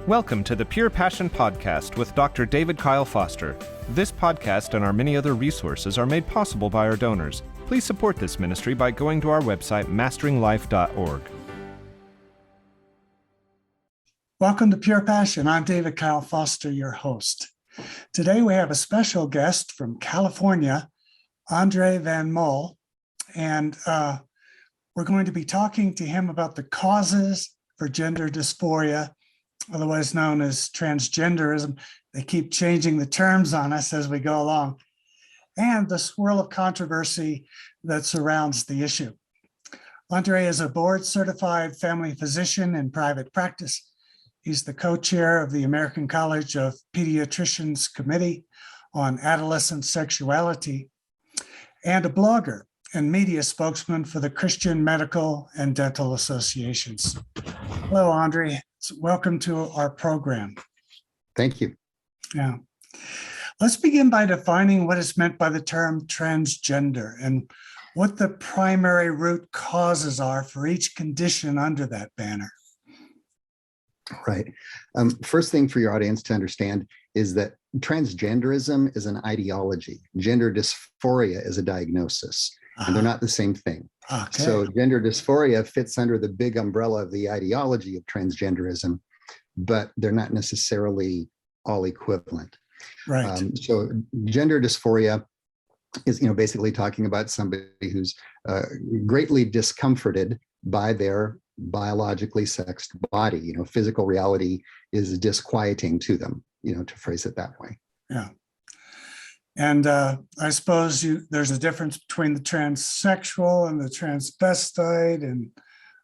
Welcome to the Pure Passion Podcast with Dr. David Kyle Foster. This podcast and our many other resources are made possible by our donors. Please support this ministry by going to our website, masteringlife.org. Welcome to Pure Passion. I'm David Kyle Foster, your host. Today we have a special guest from California, Andre Van Mol, and we're going to be talking to him about the causes for gender dysphoria, otherwise known as transgenderism. They keep changing the terms on us as we go along, and the swirl of controversy that surrounds the issue. Andre is a board-certified family physician in private practice. He's the co-chair of the American College of Pediatricians Committee on Adolescent Sexuality, and a blogger and media spokesman for the Christian Medical and Dental Associations. Hello, Andre. Welcome to our program. Thank you. Yeah. Let's begin by defining what is meant by the term transgender and what the primary root causes are for each condition under that banner. Right. First thing for your audience to understand is that transgenderism is an ideology. Gender dysphoria is a diagnosis, and they're not the same thing. Okay. So gender dysphoria fits under the big umbrella of the ideology of transgenderism, but they're not necessarily all equivalent. Right. So gender dysphoria is, basically talking about somebody who's greatly discomforted by their biologically sexed body. Physical reality is disquieting to them, to phrase it that way. Yeah. And I suppose there's a difference between the transsexual and the transvestite and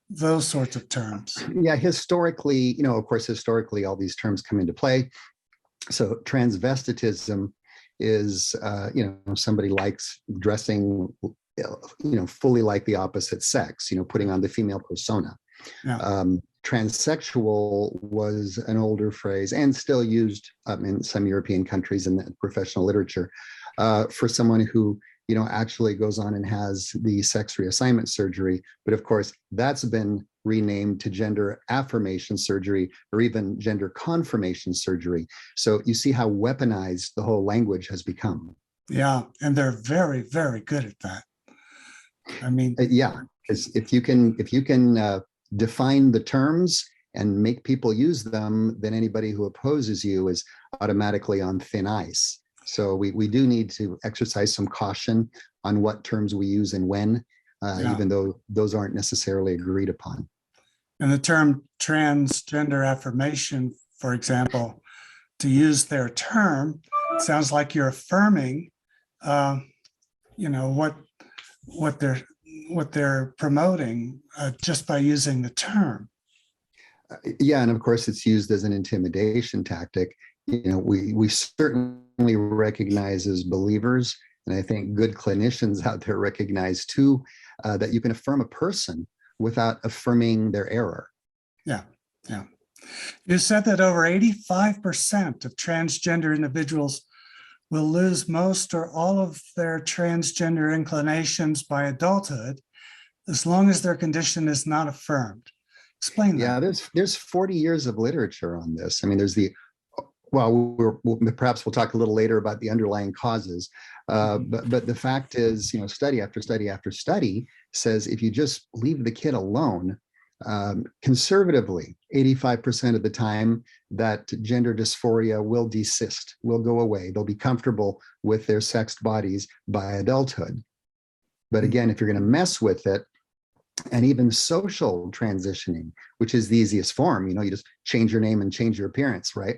those sorts of terms. Yeah, historically, of course, historically, all these terms come into play. So transvestitism is, somebody likes dressing, fully like the opposite sex, putting on the female persona. Yeah. Transsexual was an older phrase and still used in some European countries in the professional literature for someone who, actually goes on and has the sex reassignment surgery. But of course, that's been renamed to gender affirmation surgery or even gender confirmation surgery. So you see how weaponized the whole language has become. Yeah, and they're very, very good at that. I mean, yeah, because if you can define the terms and make people use them, then anybody who opposes you is automatically on thin ice. So we do need to exercise some caution on what terms we use and when, even though those aren't necessarily agreed upon. And the term transgender affirmation, for example, to use their term, it sounds like you're affirming, what they're promoting just by using the term. Yeah, and of course it's used as an intimidation tactic. We certainly recognize as believers, and I think good clinicians out there recognize too, that you can affirm a person without affirming their error. Yeah. You said that over 85% of transgender individuals will lose most or all of their transgender inclinations by adulthood, as long as their condition is not affirmed. Explain that. Yeah, there's 40 years of literature on this. I mean, perhaps we'll talk a little later about the underlying causes, but the fact is, study after study after study says if you just leave the kid alone, conservatively, 85% of the time that gender dysphoria will desist, will go away. They'll be comfortable with their sexed bodies by adulthood. But again, if you're going to mess with it, and even social transitioning, which is the easiest form, you just change your name and change your appearance, right?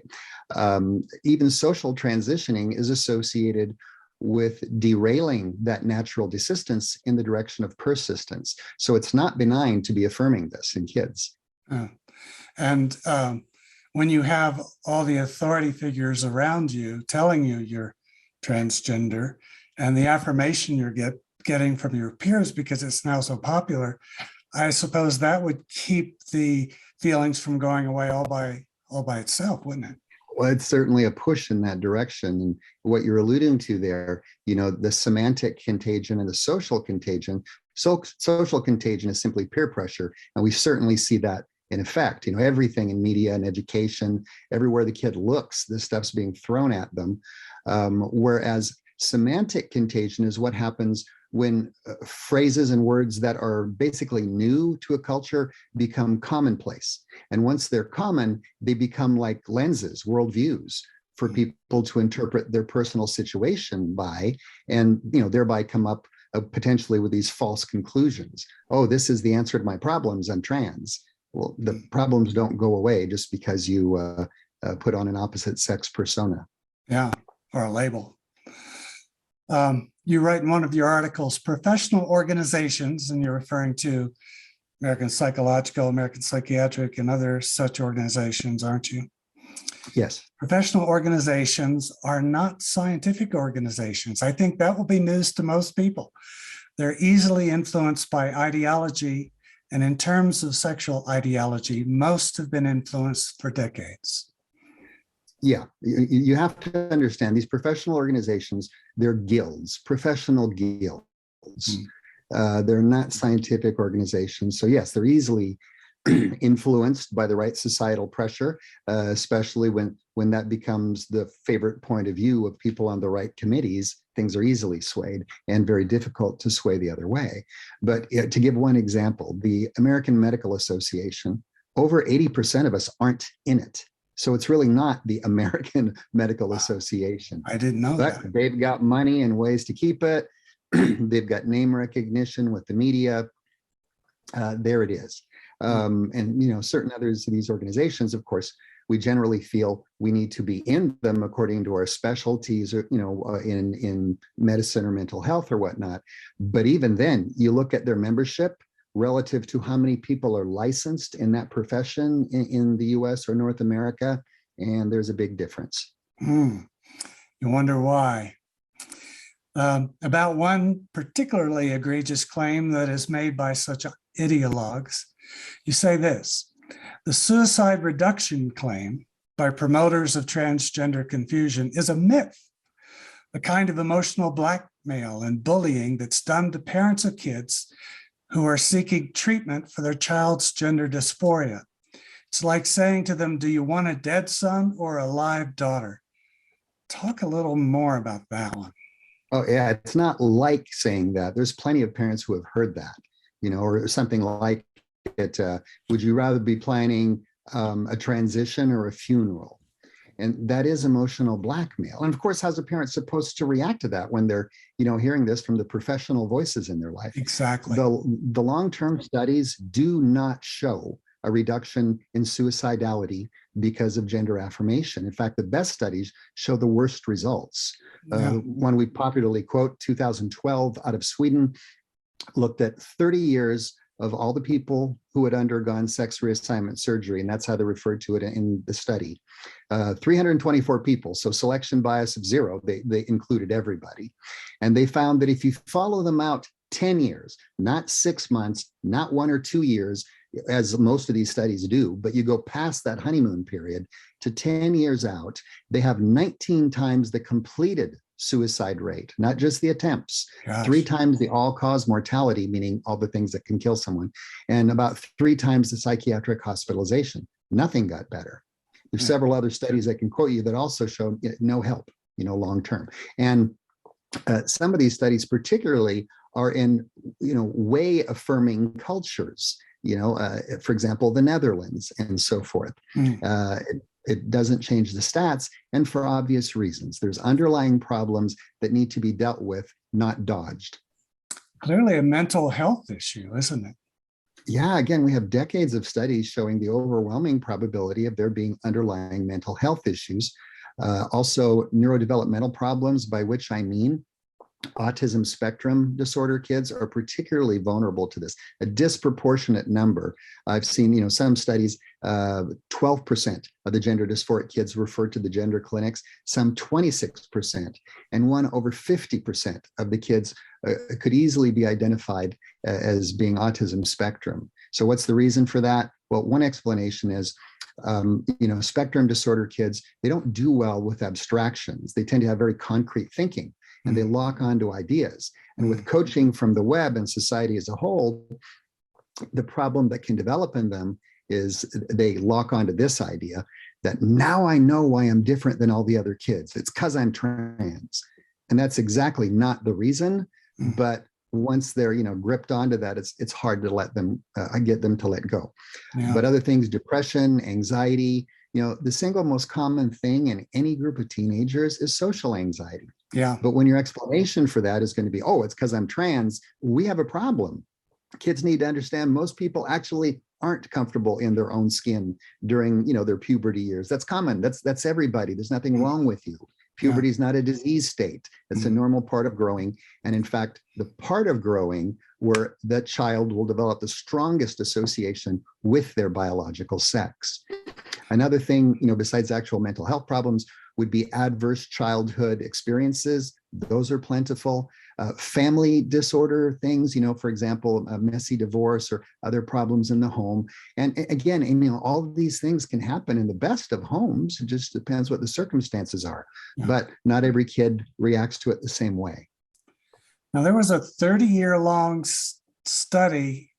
Even social transitioning is associated with derailing that natural desistance in the direction of persistence. So it's not benign to be affirming this in kids. And when you have all the authority figures around you telling you you're transgender, and the affirmation you're getting from your peers because it's now so popular, I suppose that would keep the feelings from going away all by itself, wouldn't it? Well, it's certainly a push in that direction. And what you're alluding to there, the semantic contagion and the social contagion. So social contagion is simply peer pressure. And we certainly see that in effect. Everything in media and education, everywhere the kid looks, this stuff's being thrown at them. Whereas semantic contagion is what happens when phrases and words that are basically new to a culture become commonplace. And once they're common, they become like lenses, worldviews for people to interpret their personal situation by, and thereby come up potentially with these false conclusions. Oh, this is the answer to my problems. I'm trans. Well, the problems don't go away just because you put on an opposite sex persona. Yeah, or a label. You write in one of your articles, professional organizations, and you're referring to American Psychological, American Psychiatric, and other such organizations, aren't you? Yes. Professional organizations are not scientific organizations. I think that will be news to most people. They're easily influenced by ideology, and in terms of sexual ideology, most have been influenced for decades. Yeah, you have to understand these professional organizations, they're guilds, professional guilds. They're not scientific organizations. So yes, they're easily influenced by the right societal pressure, especially when that becomes the favorite point of view of people on the right committees. Things are easily swayed and very difficult to sway the other way. But to give one example, the American Medical Association, over 80% of us aren't in it. So it's really not the American Medical Association. I didn't know but that. They've got money and ways to keep it. They've got name recognition with the media. There it is. And certain others of these organizations, of course, we generally feel we need to be in them according to our specialties, or in medicine or mental health or whatnot. But even then, you look at their membership relative to how many people are licensed in that profession in the US or North America, and there's a big difference. You wonder why. About one particularly egregious claim that is made by such ideologues, you say this: the suicide reduction claim by promoters of transgender confusion is a myth, a kind of emotional blackmail and bullying that's done to parents of kids who are seeking treatment for their child's gender dysphoria. It's like saying to them, do you want a dead son or a live daughter? Talk a little more about that one. Oh, yeah, it's not like saying that. There's plenty of parents who have heard that, or something like it. Would you rather be planning a transition or a funeral? And that is emotional blackmail. And of course, how's a parent supposed to react to that when they're, hearing this from the professional voices in their life? Exactly. The long-term studies do not show a reduction in suicidality because of gender affirmation. In fact, the best studies show the worst results. One we popularly quote, 2012 out of Sweden, looked at 30 years of all the people who had undergone sex reassignment surgery, and that's how they referred to it in the study. 324 people, so selection bias of 0, they included everybody. And they found that if you follow them out 10 years, not 6 months, not 1 or 2 years, as most of these studies do, but you go past that honeymoon period to 10 years out, they have 19 times the completed suicide rate, not just the attempts. Gosh. 3 times the all-cause mortality, meaning all the things that can kill someone, and about 3 times the psychiatric hospitalization. Nothing got better. There's several other studies I can quote you that also show no help, long-term. And some of these studies particularly are in, way affirming cultures, for example, the Netherlands and so forth. It doesn't change the stats, and for obvious reasons. There's underlying problems that need to be dealt with, not dodged. Clearly a mental health issue, isn't it? Yeah, again, we have decades of studies showing the overwhelming probability of there being underlying mental health issues. Also, neurodevelopmental problems, by which I mean autism spectrum disorder kids are particularly vulnerable to this, a disproportionate number. I've seen, some studies, 12% of the gender dysphoric kids referred to the gender clinics, some 26%, and one over 50% of the kids could easily be identified as being autism spectrum. So what's the reason for that? Well, one explanation is, spectrum disorder kids, they don't do well with abstractions. They tend to have very concrete thinking, and they lock onto ideas. And with coaching from the web and society as a whole, the problem that can develop in them is they lock onto this idea that now I know why I'm different than all the other kids. It's because I'm trans. And that's exactly not the reason. But once they're, gripped onto that, it's hard to let them, get them to let go. Yeah. But other things, depression, anxiety, the single most common thing in any group of teenagers is social anxiety. Yeah. But when your explanation for that is going to be, oh, it's because I'm trans, we have a problem. Kids need to understand most people actually aren't comfortable in their own skin during, their puberty years. That's common. That's everybody. There's nothing wrong with you. Puberty is not a disease state. It's a normal part of growing. And in fact, the part of growing where that child will develop the strongest association with their biological sex. Another thing, besides actual mental health problems would be adverse childhood experiences. Those are plentiful. Family disorder things, for example, a messy divorce or other problems in the home. And again, all of these things can happen in the best of homes. It just depends what the circumstances are. Yeah. But not every kid reacts to it the same way. Now, there was a 30-year-long study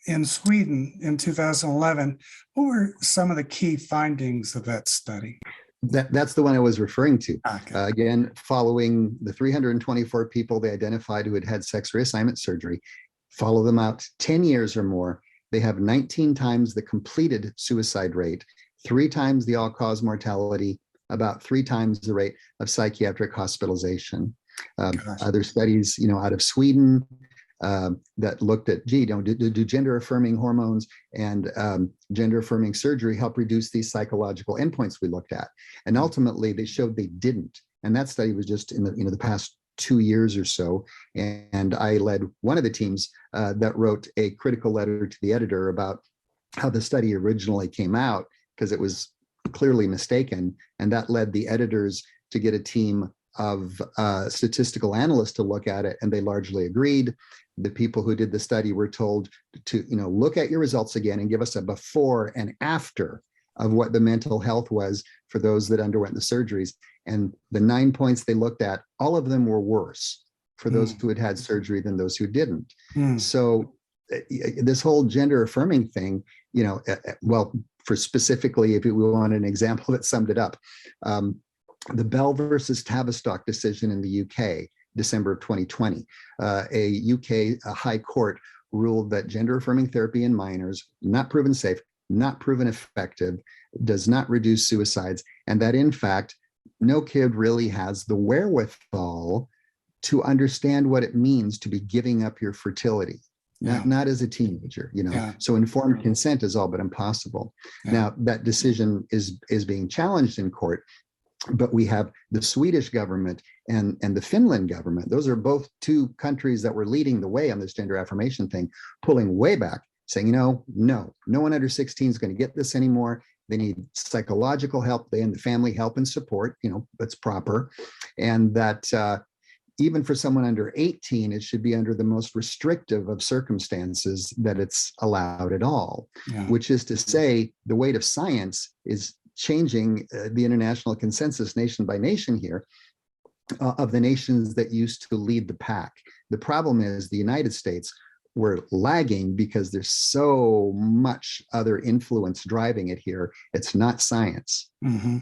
in Sweden in 2011. What were some of the key findings of that study? That's the one I was referring to. Okay. Again, following the 324 people they identified who had had sex reassignment surgery, follow them out 10 years or more, they have 19 times the completed suicide rate, 3 times the all-cause mortality, about 3 times the rate of psychiatric hospitalization. Other studies, out of Sweden, that looked at, do gender-affirming hormones and gender-affirming surgery help reduce these psychological endpoints we looked at? And ultimately, they showed they didn't. And that study was just in the past 2 years or so. And I led one of the teams that wrote a critical letter to the editor about how the study originally came out, because it was clearly mistaken. And that led the editors to get a team of statistical analysts to look at it, and they largely agreed. The people who did the study were told to, look at your results again and give us a before and after of what the mental health was for those that underwent the surgeries. And the 9 points they looked at, all of them were worse for those who had had surgery than those who didn't. So this whole gender affirming thing, well, for specifically, if we want an example that summed it up, the Bell versus Tavistock decision in the UK, December of 2020, a UK high court ruled that gender-affirming therapy in minors, not proven safe, not proven effective, does not reduce suicides, and that in fact, no kid really has the wherewithal to understand what it means to be giving up your fertility. Not as a teenager, So informed consent is all but impossible. Now, that decision is being challenged in court. But we have the Swedish government and the Finland government. Those are both 2 countries that were leading the way on this gender affirmation thing, pulling way back, saying, no one under 16 is going to get this anymore. They need psychological help. They and the family help and support, that's proper. And that even for someone under 18, it should be under the most restrictive of circumstances that it's allowed at all, which is to say the weight of science is changing the international consensus nation by nation here of the nations that used to lead the pack. The problem is the United States were lagging because there's so much other influence driving it here. It's not science. Mm-hmm.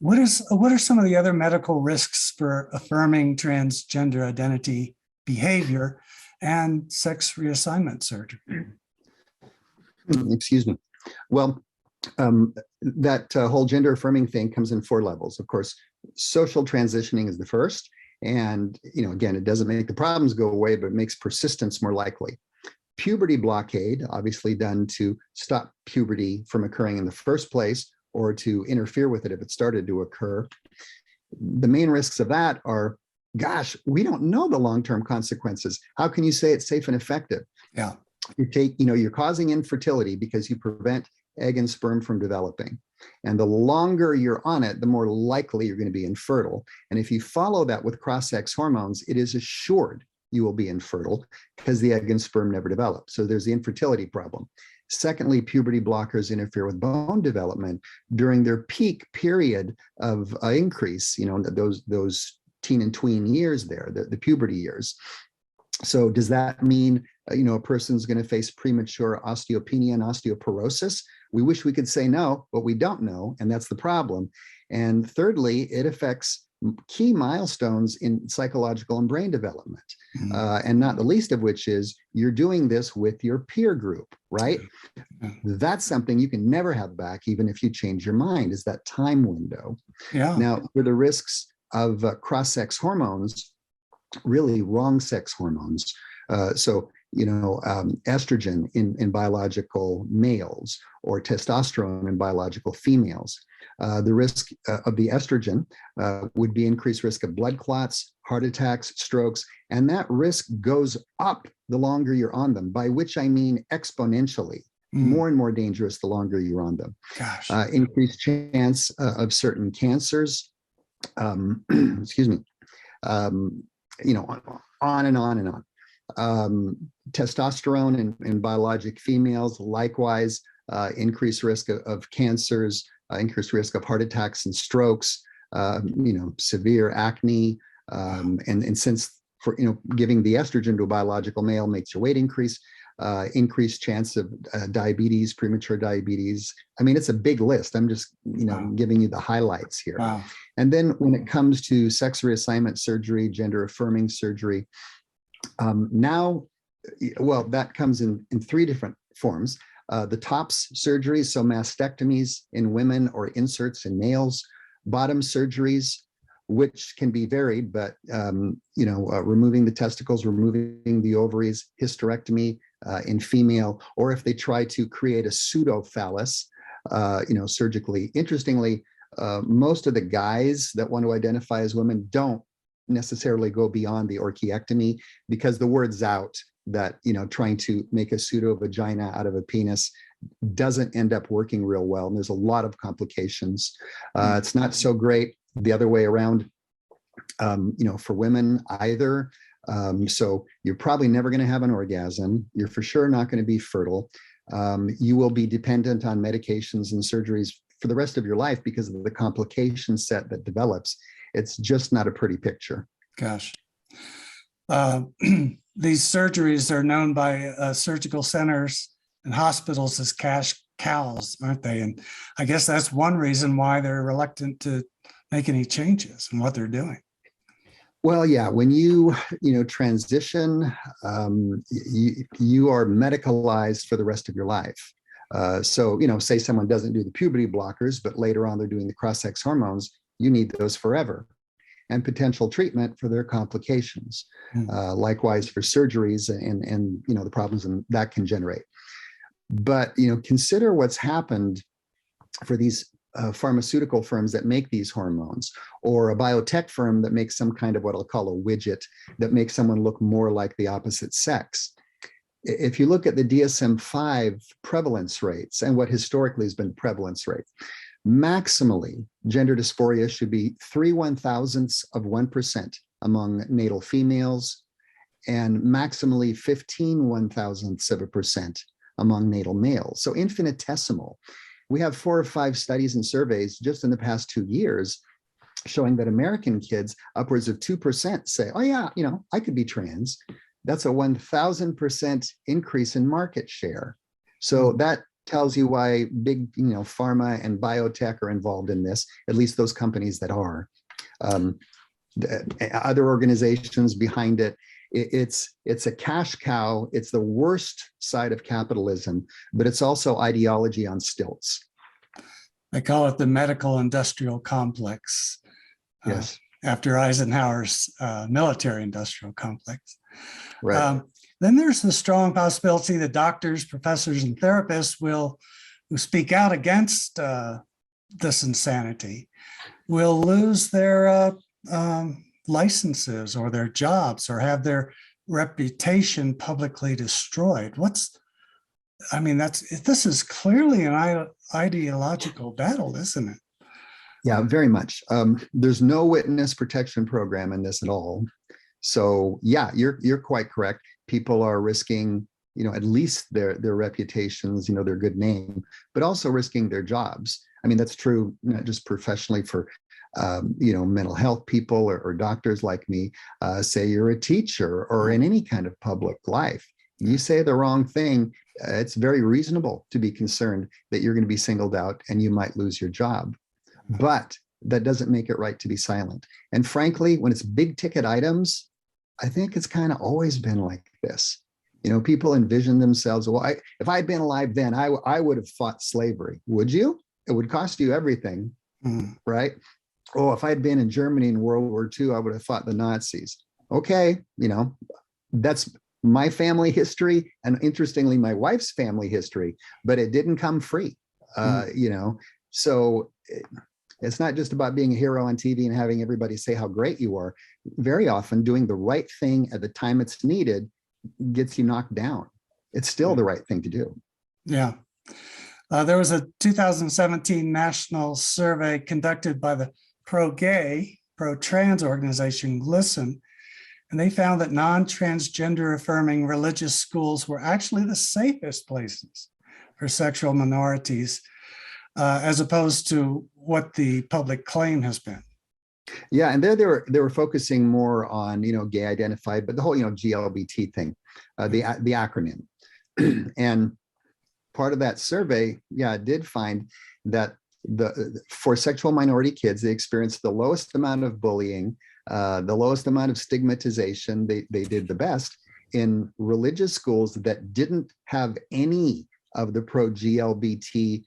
What are some of the other medical risks for affirming transgender identity behavior and sex reassignment surgery? Excuse me. Well, that whole gender affirming thing comes in 4 levels. Of course, social transitioning is the first. And, again, it doesn't make the problems go away, but it makes persistence more likely. Puberty blockade, obviously done to stop puberty from occurring in the first place or to interfere with it if it started to occur. The main risks of that are, gosh, we don't know the long-term consequences. How can you say it's safe and effective? Yeah. You're causing infertility because you prevent egg and sperm from developing. And the longer you're on it, the more likely you're going to be infertile. And if you follow that with cross-sex hormones, it is assured you will be infertile because the egg and sperm never develop. So there's the infertility problem. Secondly, puberty blockers interfere with bone development during their peak period of increase, those teen and tween years there, the puberty years. So does that mean, a person's going to face premature osteopenia and osteoporosis? We wish we could say no, but we don't know, and that's the problem. And thirdly, it affects key milestones in psychological and brain development, and not the least of which is you're doing this with your peer group, right? That's something you can never have back, even if you change your mind, is that time window. Yeah. Now, for the risks of cross-sex hormones, really wrong sex hormones. Estrogen in biological males or testosterone in biological females. The risk of the estrogen would be increased risk of blood clots, heart attacks, strokes, and that risk goes up the longer you're on them, by which I mean exponentially. More and more dangerous the longer you're on them. Gosh. Increased chance of certain cancers. Excuse me. On and on and on. Testosterone in biologic females, likewise, increased risk of cancers, increased risk of heart attacks and strokes, severe acne, and since giving the estrogen to a biological male makes your weight increase, increased chance of diabetes, premature diabetes. I mean, it's a big list. I'm just, giving you the highlights here. Wow. And then when it comes to sex reassignment surgery, gender affirming surgery, that comes in three different forms. The TOPS surgeries, so mastectomies in women or inserts in males, bottom surgeries, which can be varied, but removing the testicles, removing the ovaries, hysterectomy in female, or if they try to create a pseudo phallus, surgically. Interestingly, most of the guys that want to identify as women don't necessarily go beyond the orchiectomy, because the word's out that trying to make a pseudo vagina out of a penis doesn't end up working real well, and there's a lot of complications. It's not so great the other way around, for women either. So you're probably never going to have an orgasm. You're for sure not going to be fertile. You will be dependent on medications and surgeries for the rest of your life because of the complication set that develops. It's just not a pretty picture. Gosh. These surgeries are known by surgical centers and hospitals as cash cows, aren't they? And I guess that's one reason why they're reluctant to make any changes in what they're doing. Well, yeah, when you transition, you are medicalized for the rest of your life. So say someone doesn't do the puberty blockers, but later on they're doing the cross-sex hormones, you need those forever, and potential treatment for their complications. Likewise for surgeries and the problems that can generate. But consider what's happened for these pharmaceutical firms that make these hormones, or a biotech firm that makes some kind of what I'll call a widget that makes someone look more like the opposite sex. If you look at the DSM-5 prevalence rates and what historically has been prevalence rate, maximally gender dysphoria should be 3/1000% among natal females, and maximally 15/1000% among natal males. So infinitesimal. We have 4 or 5 studies and surveys just in the past 2 years showing that American kids, upwards of 2%, say, oh yeah, I could be trans. That's a 1000% increase in market share. So that tells you why big, pharma and biotech are involved in this, at least those companies that are. Other organizations behind it. It's a cash cow. It's the worst side of capitalism, but it's also ideology on stilts. They call it the medical industrial complex. Yes. After Eisenhower's military industrial complex. Right. Then there's the strong possibility that doctors, professors, and therapists who speak out against this insanity will lose their licenses or their jobs or have their reputation publicly destroyed. This is clearly an ideological battle, isn't it? Yeah, very much. There's no witness protection program in this at all. So yeah, you're quite correct. People are risking, at least their reputations, their good name, but also risking their jobs. I mean, that's true not just professionally for mental health people or doctors like me. Say you're a teacher or in any kind of public life. You say the wrong thing, it's very reasonable to be concerned that you're going to be singled out and you might lose your job. But that doesn't make it right to be silent. And frankly, when it's big ticket items, I think it's kind of always been like this. People envision themselves, well, if I'd been alive then, I would have fought slavery. Would you? It would cost you everything, right? Oh, if I'd been in Germany in World War II, I would have fought the Nazis. Okay, that's my family history, and interestingly, my wife's family history, but it didn't come free, So it's not just about being a hero on TV and having everybody say how great you are. Very often, doing the right thing at the time it's needed gets you knocked down. It's still the right thing to do. Yeah. There was a 2017 national survey conducted by the pro-gay, pro-trans organization GLSEN, and they found that non-transgender affirming religious schools were actually the safest places for sexual minorities, as opposed to what the public claim has been. Yeah, and they were focusing more on gay identified, but the whole GLBT thing, the acronym, and part of that survey, did find that for sexual minority kids, they experienced the lowest amount of bullying, the lowest amount of stigmatization. They did the best in religious schools that didn't have any of the pro-GLBT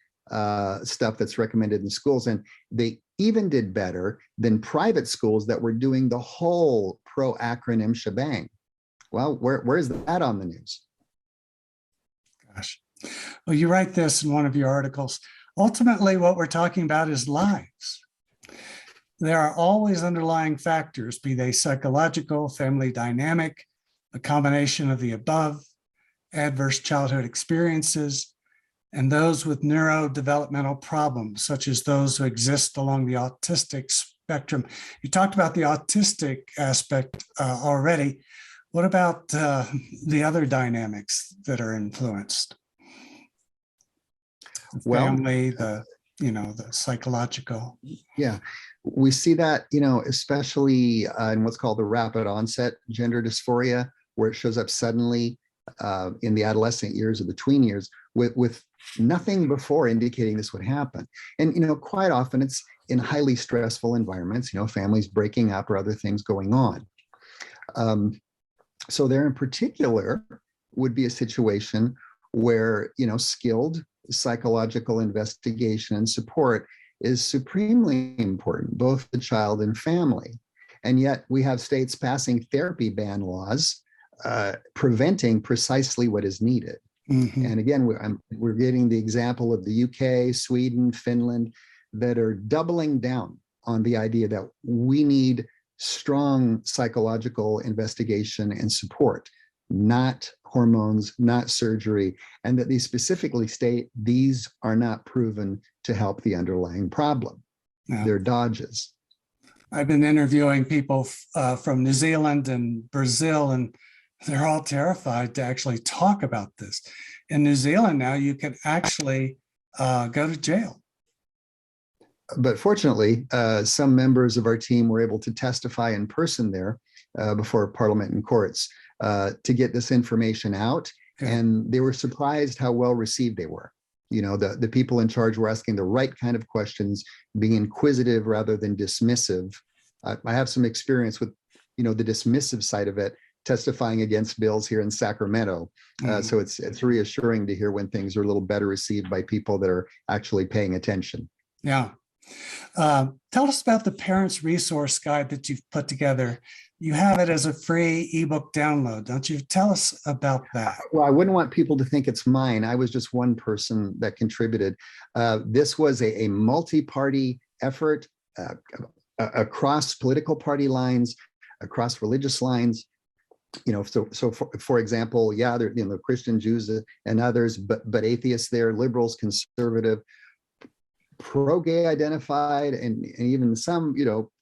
stuff that's recommended in schools. And they even did better than private schools that were doing the whole pro-acronym shebang. Well, where's that on the news? Gosh. Well, you write this in one of your articles. Ultimately, what we're talking about is lives. There are always underlying factors, be they psychological, family dynamic, a combination of the above, adverse childhood experiences, and those with neurodevelopmental problems, such as those who exist along the autistic spectrum. You talked about the autistic aspect already. What about the other dynamics that are influenced? Family, the psychological. Yeah, we see that, especially in what's called the rapid onset gender dysphoria, where it shows up suddenly in the adolescent years or the tween years with nothing before indicating this would happen. And, quite often it's in highly stressful environments, families breaking up or other things going on. So there in particular would be a situation where, skilled psychological investigation and support is supremely important, both the child and family. And yet we have states passing therapy ban laws preventing precisely what is needed. Mm-hmm. And again, we're getting the example of the UK, Sweden, Finland, that are doubling down on the idea that we need strong psychological investigation and support, not hormones, not surgery, and that they specifically state these are not proven to help the underlying problem. Yeah. They're dodges. I've been interviewing people from New Zealand and Brazil, and they're all terrified to actually talk about this. In New Zealand now, you can actually go to jail. But fortunately, some members of our team were able to testify in person there before Parliament and courts to get this information out. Okay. And they were surprised how well received they were. The people in charge were asking the right kind of questions, being inquisitive rather than dismissive. I have some experience with, the dismissive side of it, testifying against bills here in Sacramento. So it's reassuring to hear when things are a little better received by people that are actually paying attention. Yeah. Tell us about the Parents Resource Guide that you've put together. You have it as a free ebook download, don't you? Tell us about that. Well, I wouldn't want people to think it's mine. I was just one person that contributed. This was a multi-party effort across political party lines, across religious lines. So for example, there, Christian, Jews, and others, but atheists there, liberals, conservative, pro-gay identified, and even some,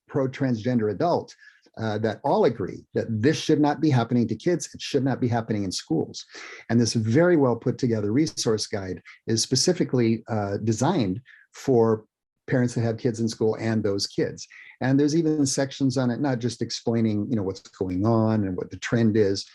pro-transgender adult that all agree that this should not be happening to kids. It should not be happening in schools. And this very well put together resource guide is specifically designed for parents that have kids in school and those kids. And there's even sections on it, not just explaining, what's going on and what the trend is,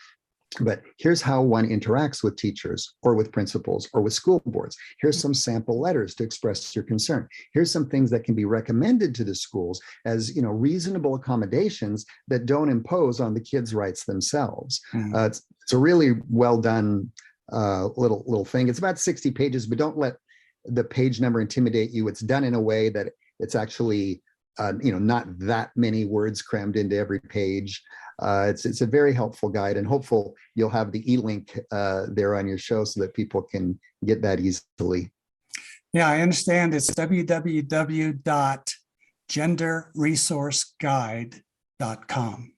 but here's how one interacts with teachers or with principals or with school boards. Here's some sample letters to express your concern. Here's some things that can be recommended to the schools as, reasonable accommodations that don't impose on the kids' rights themselves. It's a really well done little thing. It's about 60 pages, but don't let the page number intimidate you. It's done in a way that it's actually not that many words crammed into every page. It's a very helpful guide, and hopeful you'll have the e-link there on your show so that people can get that easily. Yeah, I understand it's www.genderresourceguide.com.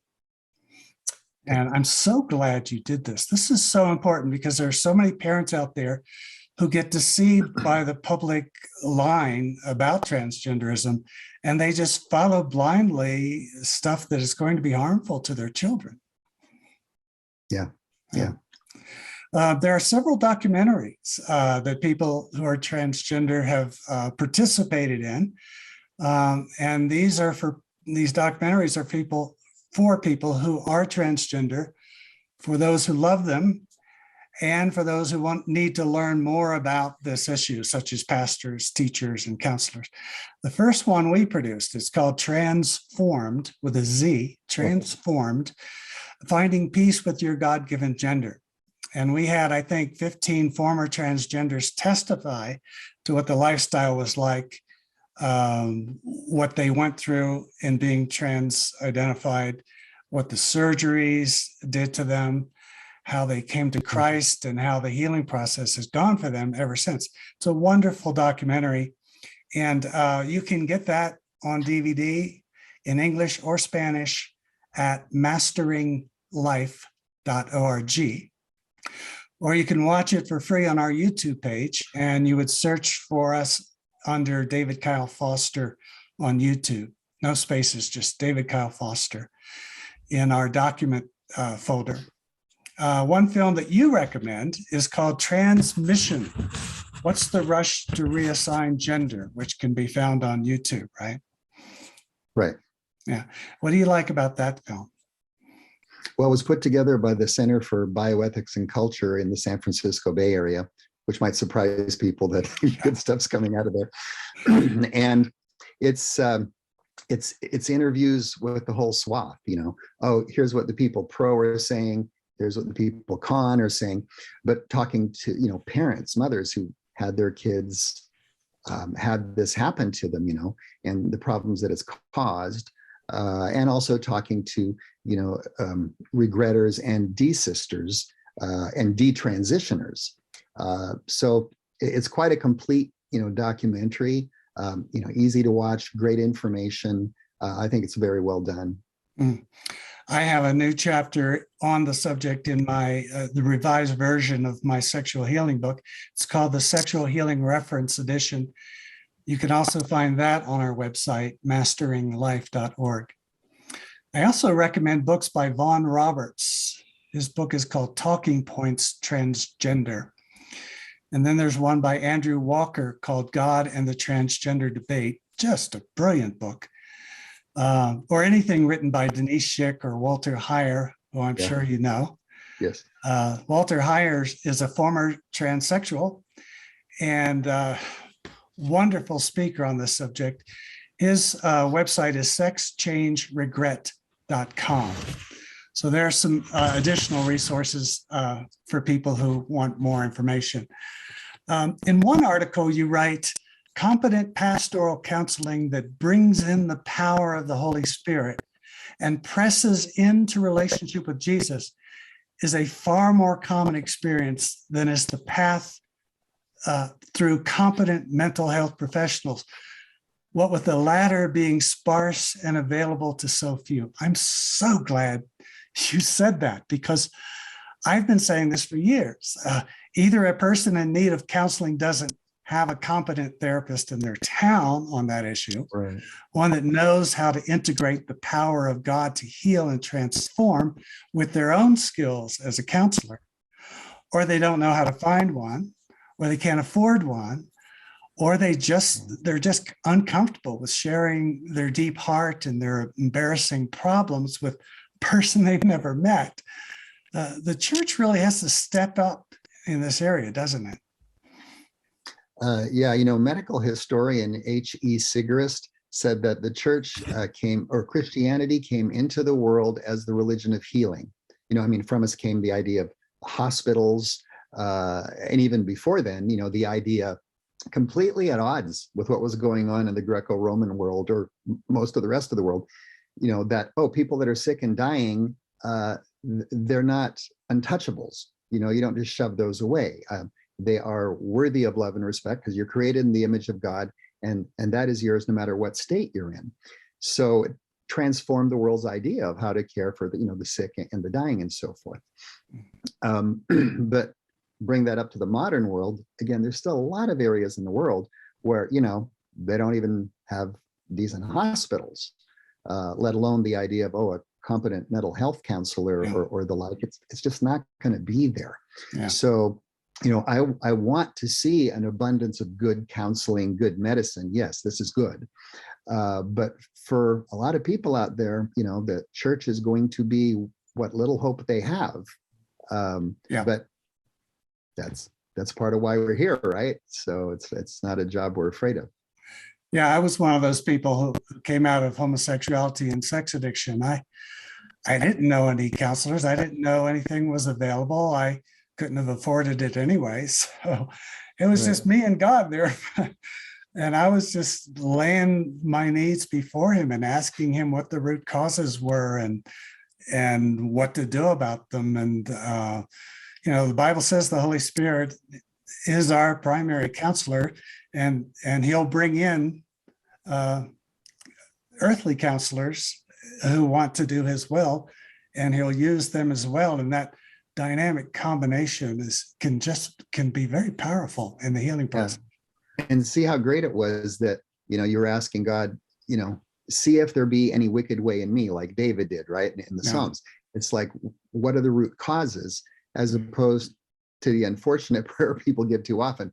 And I'm so glad you did this. This is so important because there are so many parents out there who get deceived by the public line about transgenderism, and they just follow blindly stuff that is going to be harmful to their children. Yeah. There are several documentaries that people who are transgender have participated in, and these documentaries are for people who are transgender, for those who love them, and for those who need to learn more about this issue, such as pastors, teachers, and counselors. The first one we produced is called Transformed, with a Z, Transformed, Finding Peace with Your God-Given Gender. And we had, I think, 15 former transgenders testify to what the lifestyle was like, what they went through in being trans-identified, what the surgeries did to them, how they came to Christ, and how the healing process has gone for them ever since. It's a wonderful documentary, and you can get that on DVD in English or Spanish at masteringlife.org. Or you can watch it for free on our YouTube page, and you would search for us under David Kyle Foster on YouTube. No spaces, just David Kyle Foster in our document folder. One film that you recommend is called Transmission. What's the Rush to Reassign Gender, which can be found on YouTube, right? Right. Yeah. What do you like about that film? Well, it was put together by the Center for Bioethics and Culture in the San Francisco Bay Area, which might surprise people that good stuff's coming out of there. And it's interviews with the whole swath, oh, here's what the people pro are saying, here's what the people con are saying, but talking to, parents, mothers who had their kids had this happen to them, and the problems that it's caused, and also talking to, regretters and de-sisters and detransitioners. So it's quite a complete, documentary, easy to watch, great information. I think it's very well done. I have a new chapter on the subject in my the revised version of my sexual healing book. It's called the Sexual Healing Reference Edition. You can also find that on our website, masteringlife.org. I also recommend books by Vaughn Roberts. His book is called Talking Points Transgender. And then there's one by Andrew Walker called God and the Transgender Debate. Just a brilliant book. Or anything written by Denise Schick or Walter Heyer, who I'm sure you know. Yes. Walter Heyer is a former transsexual and wonderful speaker on this subject. His website is sexchangeregret.com. So there are some additional resources for people who want more information. In one article, you write, competent pastoral counseling that brings in the power of the Holy Spirit and presses into relationship with Jesus is a far more common experience than is the path through competent mental health professionals, what with the latter being sparse and available to so few. I'm so glad you said that, because I've been saying this for years. Either a person in need of counseling doesn't have a competent therapist in their town on that issue, Right. One that knows how to integrate the power of God to heal and transform with their own skills as a counselor, or they don't know how to find one, or they can't afford one, or they're just uncomfortable with sharing their deep heart and their embarrassing problems with a person they've never met. The church really has to step up in this area, doesn't it? Yeah, medical historian H.E. Sigrist said that the church Christianity came into the world as the religion of healing. From us came the idea of hospitals, and even before then, the idea completely at odds with what was going on in the Greco-Roman world or most of the rest of the world, that, people that are sick and dying, they're not untouchables. You don't just shove those away. They are worthy of love and respect because you're created in the image of God, and that is yours no matter what state you're in. So it transformed the world's idea of how to care for the sick and the dying and so forth. But bring that up to the modern world, again, there's still a lot of areas in the world where, they don't even have decent hospitals, let alone the idea of, a competent mental health counselor or the like. It's just not going to be there. Yeah. So, I want to see an abundance of good counseling, good medicine. Yes, this is good. But for a lot of people out there, the church is going to be what little hope they have. But that's part of why we're here, right? So it's not a job we're afraid of. Yeah, I was one of those people who came out of homosexuality and sex addiction. I didn't know any counselors. I didn't know anything was available. I couldn't have afforded it anyway. So it was just me and God there. And I was just laying my needs before him and asking him what the root causes were and what to do about them. And, the Bible says the Holy Spirit is our primary counselor, and he'll bring in earthly counselors who want to do his will, and he'll use them as well. And that dynamic combination can be very powerful in the healing process. Yeah. And see how great it was that, you were asking God, see if there be any wicked way in me, like David did, right? In the Psalms. It's like, what are the root causes, as opposed to the unfortunate prayer people give too often,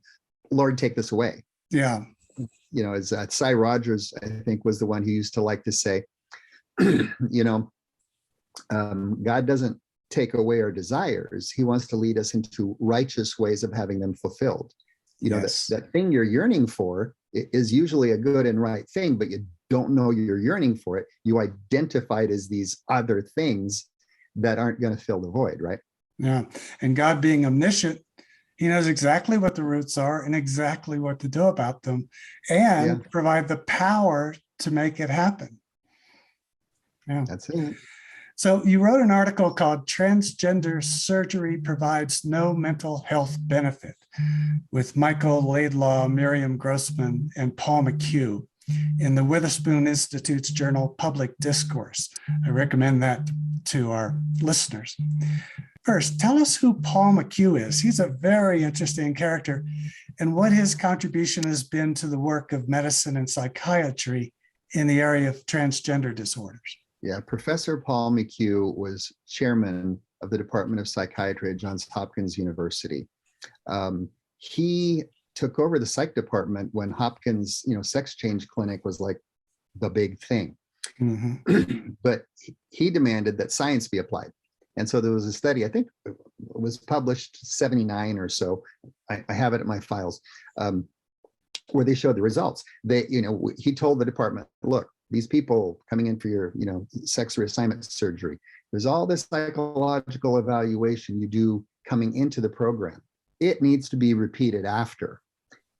Lord, take this away. Yeah. As Cy Rogers, I think, was the one who used to like to say, God doesn't take away our desires. He wants to lead us into righteous ways of having them fulfilled. That thing you're yearning for is usually a good and right thing, but you don't know you're yearning for it. You identify it as these other things that aren't going to fill the void, right? Yeah. And God being omniscient, he knows exactly what the roots are and exactly what to do about them, and provide the power to make it happen. Yeah. That's it. So you wrote an article called Transgender Surgery Provides No Mental Health Benefit with Michael Laidlaw, Miriam Grossman, and Paul McHugh in the Witherspoon Institute's journal Public Discourse. I recommend that to our listeners. First, tell us who Paul McHugh is. He's a very interesting character, and what his contribution has been to the work of medicine and psychiatry in the area of transgender disorders. Yeah, Professor Paul McHugh was chairman of the Department of Psychiatry at Johns Hopkins University. He took over the psych department when Hopkins, sex change clinic was like the big thing. Mm-hmm. But he demanded that science be applied. And so there was a study, I think it was published 79 or so. I have it in my files, where they showed the results. He told the department, look, these people coming in for your, sex reassignment surgery, there's all this psychological evaluation you do coming into the program. It needs to be repeated after.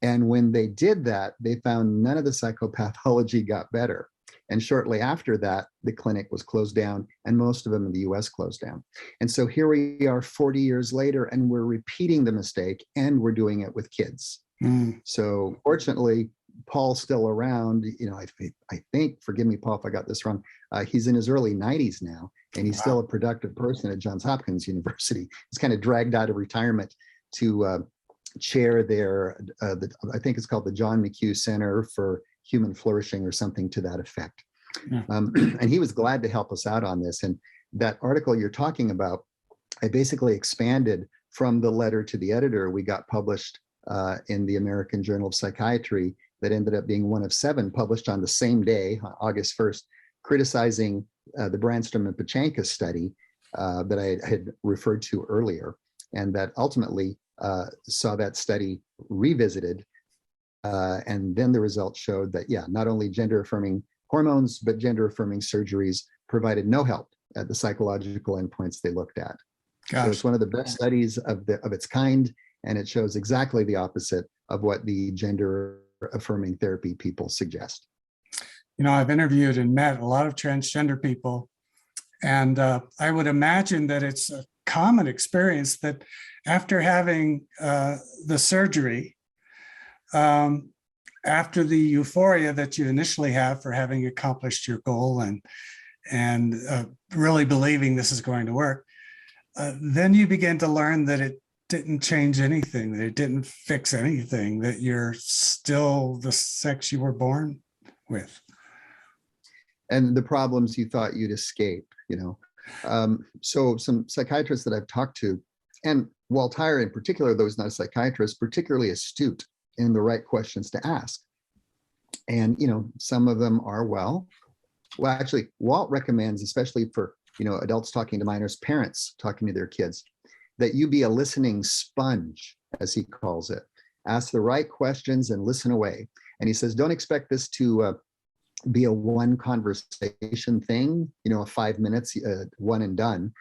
And when they did that, they found none of the psychopathology got better. And shortly after that, the clinic was closed down, and most of them in the US closed down. And so here we are 40 years later, and we're repeating the mistake, and we're doing it with kids. So fortunately, Paul's still around. I think, forgive me, Paul, if I got this wrong, he's in his early 90s now, and he's still a productive person at Johns Hopkins University. He's kind of dragged out of retirement to chair their, I think it's called the John McHugh Center for Human Flourishing or something to that effect. Yeah. And he was glad to help us out on this. And that article you're talking about, I basically expanded from the letter to the editor we got published in the American Journal of Psychiatry that ended up being one of 7 published on the same day, August 1st, criticizing the Brandstrom and Pachanka study that I had referred to earlier, and that ultimately saw that study revisited. And then the results showed that, yeah, not only gender-affirming hormones, but gender-affirming surgeries provided no help at the psychological endpoints they looked at. Gosh. So it's one of the best studies of its kind, and it shows exactly the opposite of what the gender-affirming therapy people suggest. You know, I've interviewed and met a lot of transgender people, and I would imagine that it's a common experience that after having the surgery, after the euphoria that you initially have for having accomplished your goal and really believing this is going to work, then you begin to learn that it didn't change anything, that it didn't fix anything, that you're still the sex you were born with. And the problems you thought you'd escape, you know. So some psychiatrists that I've talked to, and Walt Heyer in particular, though he's not a psychiatrist, particularly astute in the right questions to ask. And, you know, some of them are, well, actually, Walt recommends, especially for, you know, adults talking to minors, parents talking to their kids, that you be a listening sponge, as he calls it. Ask the right questions and listen away. And he says, don't expect this to be a one conversation thing, you know, a 5 minutes, one and done.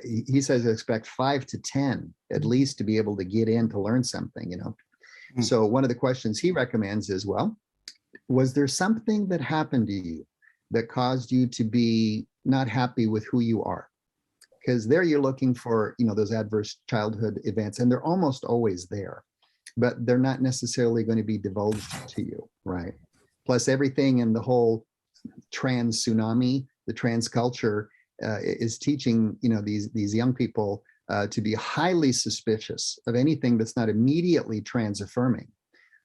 He says expect 5 to 10 at least to be able to get in to learn something, you know. So one of the questions he recommends is, well, was there something that happened to you that caused you to be not happy with who you are? Because there you're looking for, you know, those adverse childhood events, and they're almost always there, but they're not necessarily going to be divulged to you, right? Plus everything in the whole trans tsunami, the trans culture is teaching, you know, these young people to be highly suspicious of anything that's not immediately trans affirming.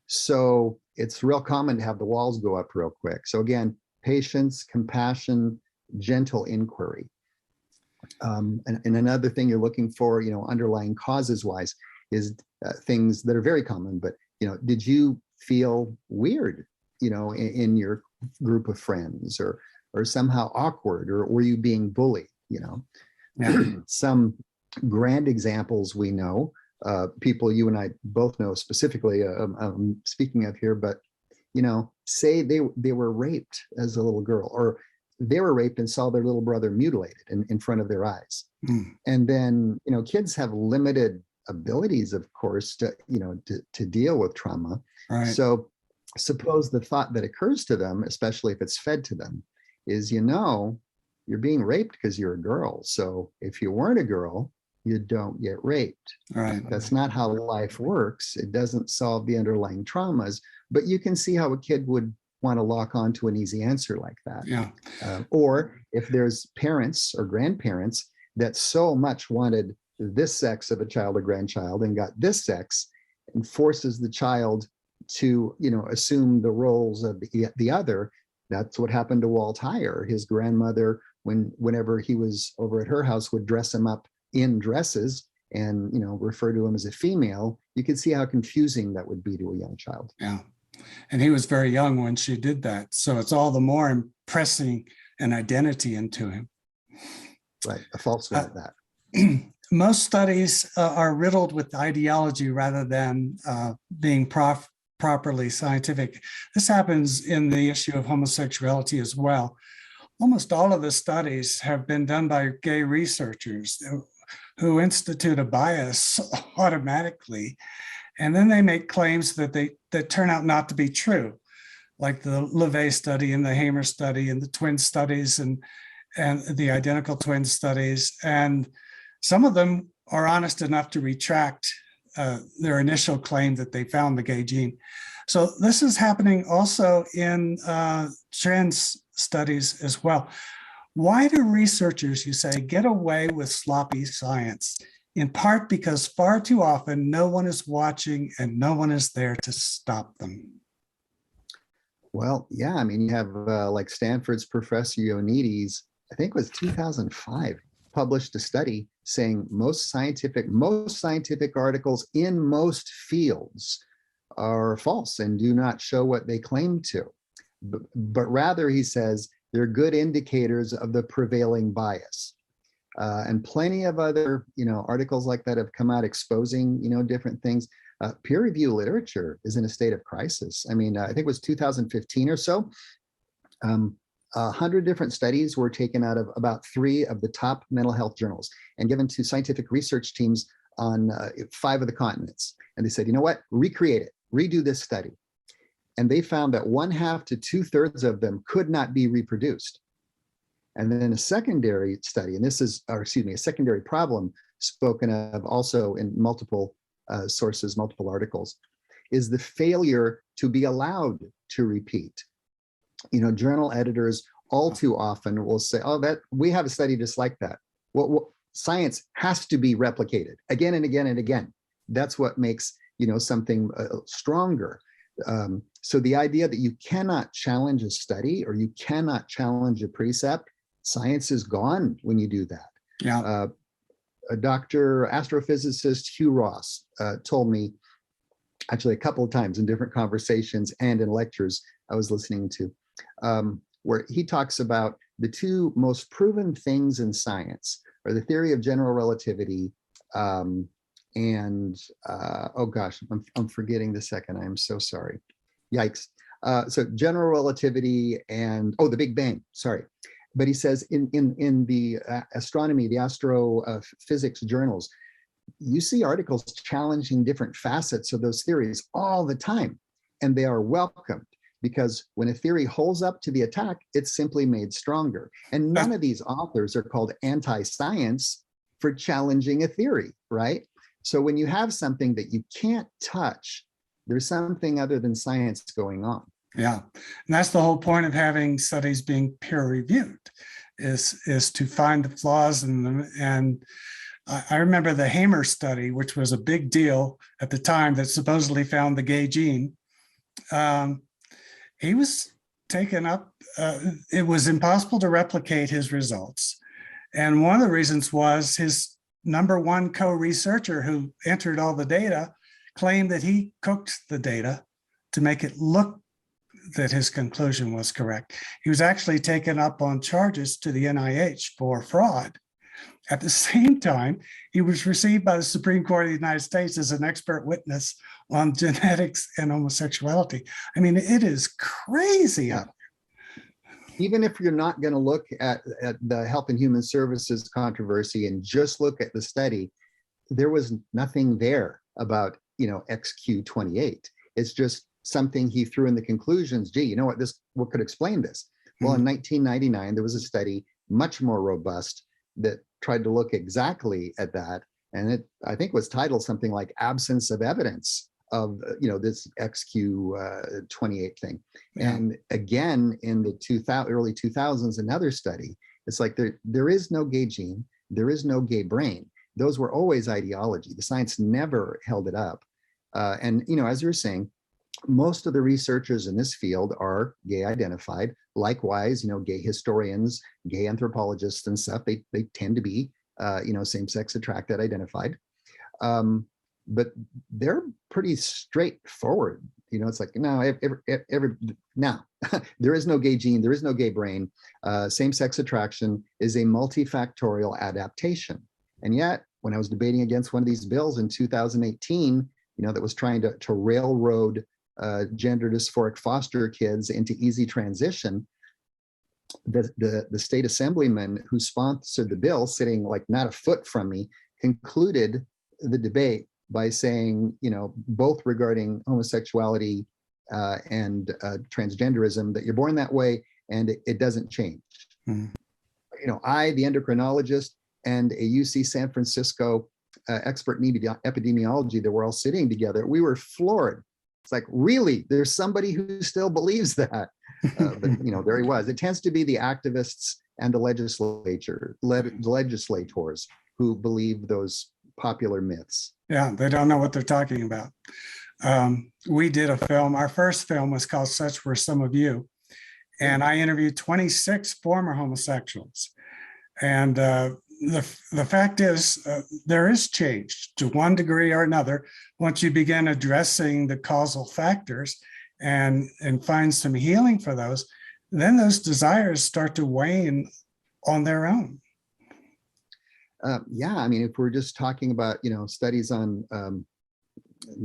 So it's real common to have the walls go up real quick. So again, patience, compassion, gentle inquiry. And another thing you're looking for, you know, underlying causes wise, is things that are very common, but, you know, did you feel weird, you know, in your group of friends, or somehow awkward, or were you being bullied, you know? Yeah. Some grand examples we know, people you and I both know specifically, I'm speaking of here, but, you know, say they were raped as a little girl, or they were raped and saw their little brother mutilated in front of their eyes. And then, you know, kids have limited abilities, of course, to, you know, to deal with trauma. Right. So suppose the thought that occurs to them, especially if it's fed to them, is, you know, you're being raped because you're a girl. So if you weren't a girl, you don't get raped. Right. That's not how life works. It doesn't solve the underlying traumas, but you can see how a kid would want to lock on to an easy answer like that. Yeah. Or if there's parents or grandparents that so much wanted this sex of a child or grandchild and got this sex, and forces the child to, you know, assume the roles of the other. That's what happened to Walt Heyer. His grandmother, whenever he was over at her house, would dress him up in dresses and, you know, refer to him as a female. You can see how confusing that would be to a young child. Yeah. And he was very young when she did that. So it's all the more impressing an identity into him. Right. A false one at that. Most studies are riddled with ideology rather than being properly scientific. This happens in the issue of homosexuality as well. Almost all of the studies have been done by gay researchers who institute a bias automatically, and then they make claims that turn out not to be true, like the LeVay study and the Hamer study and the twin studies and the identical twin studies. And some of them are honest enough to retract their initial claim that they found the gay gene. So this is happening also in trans studies as well. Why do researchers, you say, get away with sloppy science? In part because far too often no one is watching and no one is there to stop them. Well, yeah, I mean, you have like Stanford's Professor Ioannidis, I think it was 2005. published a study saying most scientific articles in most fields are false and do not show what they claim to. But rather, he says, they're good indicators of the prevailing bias. And plenty of other, articles like that have come out exposing, different things. Peer review literature is in a state of crisis. I mean, I think it was 2015 or so. 100 different studies were taken out of about 3 of the top mental health journals and given to scientific research teams on 5 of the continents. And they said, you know what, recreate it, redo this study. And they found that 1/2 to 2/3 of them could not be reproduced. And then a secondary study, and this is, a secondary problem spoken of also in multiple sources, multiple articles, is the failure to be allowed to repeat. Journal editors all too often will say, oh, that we have a study just like that. Well, science has to be replicated again and again and again. That's what makes, something stronger. So the idea that you cannot challenge a study or you cannot challenge a precept, science is gone when you do that. Yeah. A Dr. astrophysicist Hugh Ross told me, actually a couple of times in different conversations and in lectures I was listening to, where he talks about the 2 most proven things in science are the theory of general relativity and oh gosh, I'm forgetting the second. I'm so sorry. Yikes. So general relativity and the Big Bang. Sorry. But he says in the astronomy, the astrophysics journals, you see articles challenging different facets of those theories all the time, and they are welcomed because when a theory holds up to the attack, it's simply made stronger. And none of these authors are called anti-science for challenging a theory, right? So when you have something that you can't touch, there's something other than science going on. Yeah, and that's the whole point of having studies being peer reviewed, is to find the flaws in them. And I remember the Hamer study, which was a big deal at the time, that supposedly found the gay gene. He was taken up. It was impossible to replicate his results, and one of the reasons was his #1 co-researcher who entered all the data claimed that he cooked the data to make it look that his conclusion was correct. He was actually taken up on charges to the NIH for fraud. At the same time, he was received by the Supreme Court of the United States as an expert witness on genetics and homosexuality. I mean, it is crazy. Yeah. Even if you're not going to look at the Health and Human Services controversy and just look at the study, there was nothing there about, XQ28. It's just something he threw in the conclusions. Gee, you know what could explain this? Well, in 1999, there was a study much more robust that tried to look exactly at that. And it, I think, was titled something like absence of evidence of, this XQ28 thing. Yeah. And again, in the early 2000s, another study, it's like there is no gay gene, there is no gay brain. Those were always ideology. The science never held it up. And, as you were saying, most of the researchers in this field are gay identified. Likewise, gay historians, gay anthropologists and stuff, they tend to be, same-sex attracted, identified. But they're pretty straightforward. It's like, no, there is no gay gene, there is no gay brain. Same-sex attraction is a multifactorial adaptation. And yet, when I was debating against one of these bills in 2018, that was trying to railroad gender dysphoric foster kids into easy transition, the state assemblyman who sponsored the bill, sitting like not a foot from me, concluded the debate by saying, both regarding homosexuality and transgenderism, that you're born that way and it doesn't change. Mm-hmm. I, the endocrinologist, and a UC San Francisco expert in epidemiology that we're all sitting together, we were floored. It's like, really, there's somebody who still believes that. But there he was. It tends to be the activists and the legislators who believe those popular myths. Yeah, they don't know what they're talking about. We did a film. Our first film was called Such Were Some of You. And I interviewed 26 former homosexuals. And the fact is, there is change to one degree or another once you begin addressing the causal factors and find some healing for those. Then those desires start to wane on their own. Yeah, I mean, if we're just talking about, studies on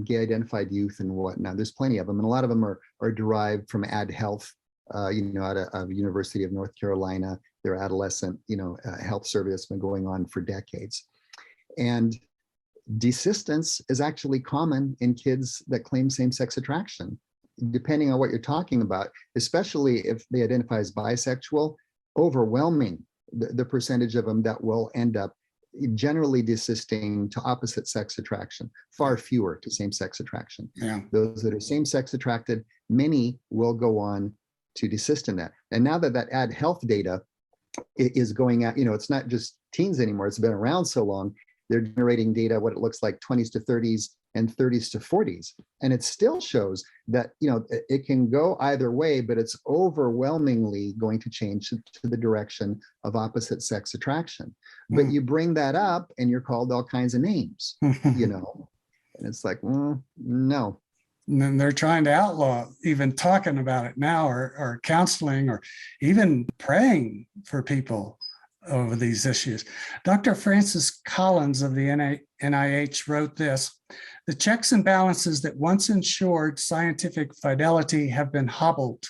gay identified youth and whatnot, there's plenty of them, and a lot of them are derived from Ad Health, out of University of North Carolina. Their adolescent, health survey that's been going on for decades. And desistance is actually common in kids that claim same-sex attraction, depending on what you're talking about, especially if they identify as bisexual. Overwhelming, the percentage of them that will end up generally desisting to opposite sex attraction, far fewer to same-sex attraction. Yeah. Those that are same-sex attracted, many will go on to desist in that. And now that Ad Health data is going out, it's not just teens anymore, it's been around so long, they're generating data, what it looks like 20s to 30s and 30s to 40s. And it still shows that, it can go either way, but it's overwhelmingly going to change to the direction of opposite sex attraction. But you bring that up and you're called all kinds of names, and it's like, no. And then they're trying to outlaw even talking about it now, or counseling, or even praying for people over these issues. Dr. Francis Collins of the NIH wrote this: "The checks and balances that once ensured scientific fidelity have been hobbled.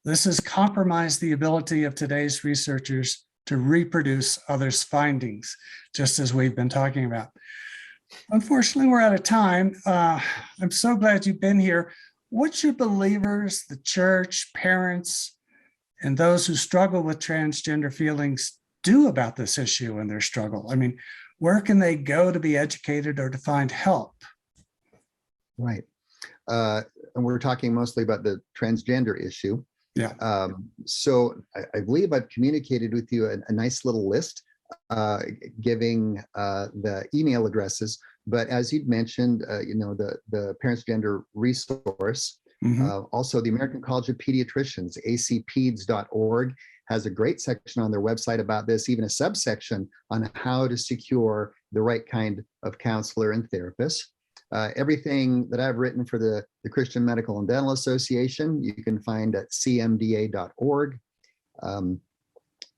This has compromised the ability of today's researchers to reproduce others' findings," just as we've been talking about. Unfortunately, we're out of time. I'm so glad you've been here. What should believers, the church, parents, and those who struggle with transgender feelings do about this issue and their struggle? I mean, where can they go to be educated or to find help? Right. And we're talking mostly about the transgender issue. Yeah. So I believe I've communicated with you a nice little list giving the email addresses. But as you'd mentioned, the Transgender resource, also the American College of Pediatricians, acpeds.org, has a great section on their website about this, even a subsection on how to secure the right kind of counselor and therapist. Everything that I've written for the Christian Medical and Dental Association, you can find at cmda.org.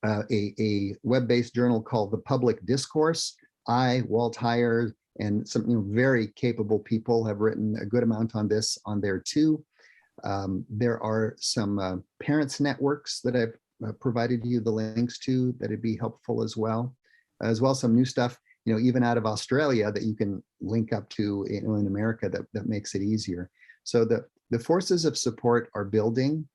A web-based journal called The Public Discourse. Walt Heyer, and some very capable people have written a good amount on this on there too. There are some parents networks that I've provided you the links to that'd be helpful as well. Some new stuff, even out of Australia that you can link up to in America that makes it easier. So the forces of support are building.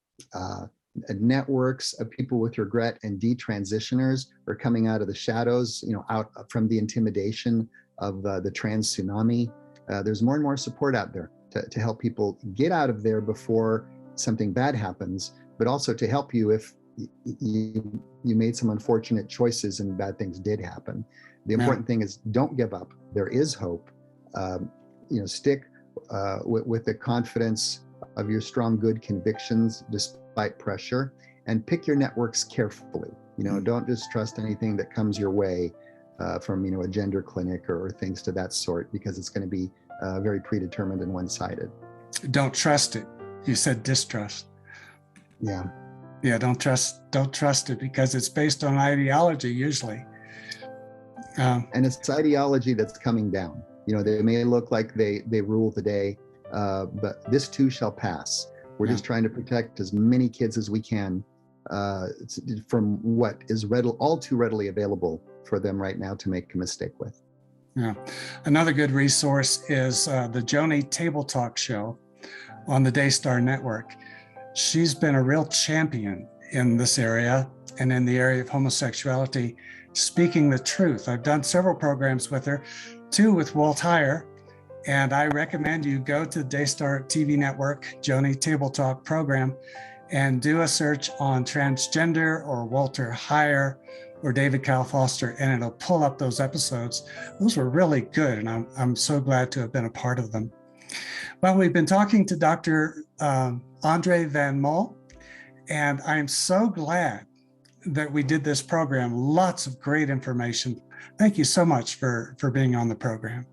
Networks of people with regret and detransitioners are coming out of the shadows, out from the intimidation of the trans tsunami. There's more and more support out there to help people get out of there before something bad happens, but also to help you if you made some unfortunate choices and bad things did happen. The important thing is don't give up. There is hope. Stick with the confidence of your strong, good convictions despite pressure, and pick your networks carefully. Don't just trust anything that comes your way from a gender clinic or things to that sort, because it's going to be very predetermined and one-sided. Don't trust it. You said distrust. Yeah. Yeah, don't trust it, because it's based on ideology usually. And it's ideology that's coming down. They may look like they rule the day, but this too shall pass. We're just trying to protect as many kids as we can from what is all too readily available for them right now to make a mistake with. Yeah. Another good resource is the Joni Table Talk show on the Daystar Network. She's been a real champion in this area and in the area of homosexuality, speaking the truth. I've done several programs with her, two with Walt Heyer, and I recommend you go to the Daystar TV network, Joni Table Talk program, and do a search on transgender or Walter Heyer or David Kyle Foster, and it'll pull up those episodes. Those were really good, and I'm so glad to have been a part of them. Well, we've been talking to Dr. Andre Van Mol, and I'm so glad that we did this program. Lots of great information. Thank you so much for being on the program.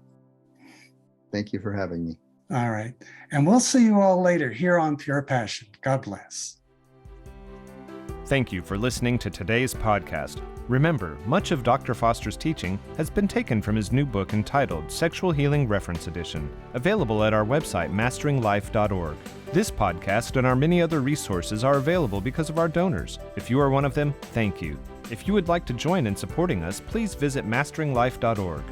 Thank you for having me. All right. And we'll see you all later here on Pure Passion. God bless. Thank you for listening to today's podcast. Remember, much of Dr. Foster's teaching has been taken from his new book entitled Sexual Healing Reference Edition, available at our website, masteringlife.org. This podcast and our many other resources are available because of our donors. If you are one of them, thank you. If you would like to join in supporting us, please visit masteringlife.org.